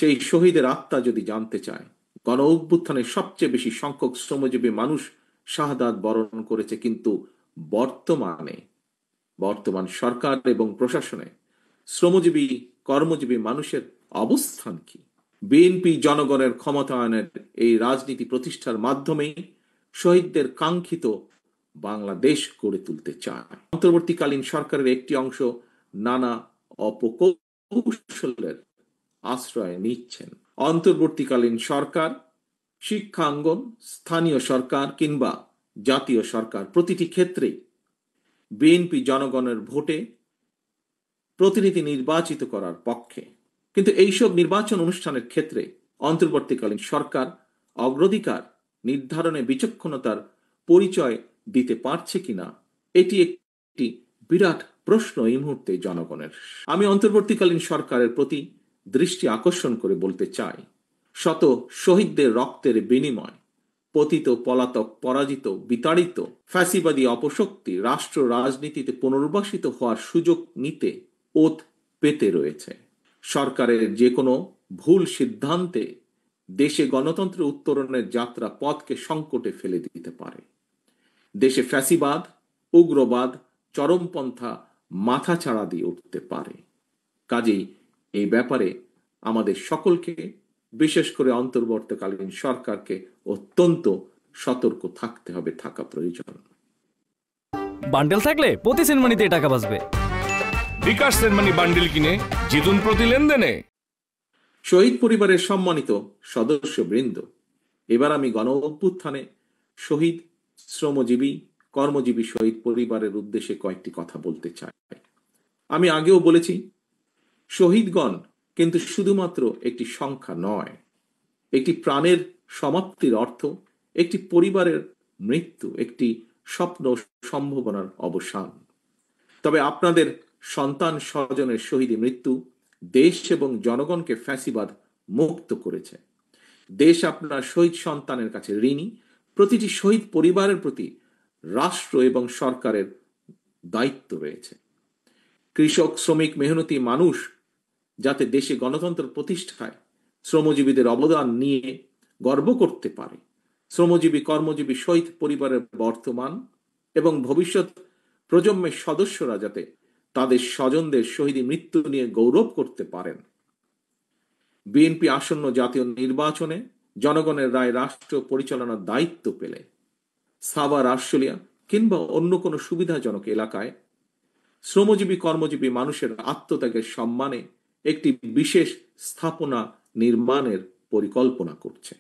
সেই শহীদের আত্মা যদি জানতে চায়, গণ অভ্যুত্থানে সবচেয়ে বেশি সংখ্যক শ্রমজীবী মানুষ শাহাদাত বরণ করেছে, কিন্তু বর্তমান সরকার এবং প্রশাসনে শ্রমজীবী কর্মজীবী মানুষের অবস্থান কি? বিএনপি জনগণের ক্ষমতায়নের এই রাজনীতি প্রতিষ্ঠার মাধ্যমেই শহীদদের কাঙ্ক্ষিত বাংলাদেশ গড়ে তুলতে চায়। অন্তর্বর্তীকালীন সরকারের একটি অংশ নানা অপকৌশলের আশ্রয় নিচ্ছেন। অন্তর্বর্তীকালীন সরকার, শিক্ষাঙ্গন, স্থানীয় সরকার কিংবা জাতীয় সরকার, প্রতিটি ক্ষেত্রেই বিএনপি জনগণের ভোটে প্রতিনিধি নির্বাচিত করার পক্ষে। কিন্তু এইসব নির্বাচন অনুষ্ঠানের ক্ষেত্রে অন্তর্বর্তীকালীন সরকার অগ্রাধিকার নির্ধারণে বিচক্ষণতার পরিচয় দিতে পারছে কিনা, এটি একটি বিরাট প্রশ্ন এই মুহূর্তে জনগণের। আমি অন্তর্বর্তীকালীন সরকারের প্রতি দৃষ্টি আকর্ষণ করে বলতে চাই, শত শহীদদের রক্তের বিনিময় পতিত, পলাতক, পরাজিত, বিতাড়িত ফ্যাসিবাদী অপশক্তি রাষ্ট্র রাজনীতিতে পুনর্বাসিত হওয়ার সুযোগ নিতে ওত পেতে রয়েছে। সরকারের যে কোনো ভুল সিদ্ধান্তে দেশে গণতন্ত্র উত্তরণের যাত্রা পথকে সংকটে ফেলে দিতে পারে। দেশে ফ্যাসিবাদ, উগ্রবাদ, চরমপন্থা মাথাচাড়া দিয়ে উঠতে পারে। কাজেই এই ব্যাপারে আমাদের সকলকে, বিশেষ করে অন্তর্বর্তীকালীন সরকারকে অত্যন্ত সতর্ক থাকতে হবে, থাকা প্রয়োজন। বান্ডেল থাকলে প্রতি সেনমানিতে টাকা বাঁচবে। বিকাশ সেনমানি বান্ডেল কিনে জিতুন প্রতি লেনদেনে। শহীদ পরিবারের সম্মানিত সদস্যবৃন্দ, এবার আমি গণ অভ্যুত্থানে শহীদ, শ্রমজীবী, কর্মজীবী শহীদ পরিবারের উদ্দেশ্যে কয়েকটি কথা বলতে চাই। আমি আগেও বলেছি, শহীদগণ কিন্তু শুধুমাত্র একটি সংখ্যা নয়। একটি প্রাণের সমাপ্তির অর্থ একটি পরিবারের মৃত্যু, একটি স্বপ্ন সম্ভাবনার অবসান। তবে আপনাদের সন্তান স্বজনের শহীদী মৃত্যু দেশ এবং জনগণকে ফ্যাসিবাদ মুক্ত করেছে। দেশ আপনার শহীদ সন্তানের কাছে ঋণী। প্রতিটি শহীদ পরিবারের প্রতি রাষ্ট্র এবং সরকারের দায়িত্ব রয়েছে। কৃষক, শ্রমিক, মেহনতি মানুষ যাতে দেশে গণতন্ত্র প্রতিষ্ঠায় শ্রমজীবীদের অবদান নিয়ে গর্ব করতে পারে, শ্রমজীবী কর্মজীবী শহীদ পরিবারের বর্তমান এবং ভবিষ্যৎ প্রজন্মের সদস্যরা যাতে তাদের স্বজনদের শহীদী মৃত্যু নিয়ে গৌরব করতে পারেন। বিএনপি আসন্ন জাতীয় নির্বাচনে জনগণের রায় রাষ্ট্র পরিচালনার দায়িত্ব পেলে সাভার, আশুলিয়া কিংবা অন্য কোনো সুবিধাজনক এলাকায় শ্রমজীবী কর্মজীবী মানুষের আত্মত্যাগের সম্মানে একটি বিশেষ স্থাপনা নির্মাণের পরিকল্পনা করছে।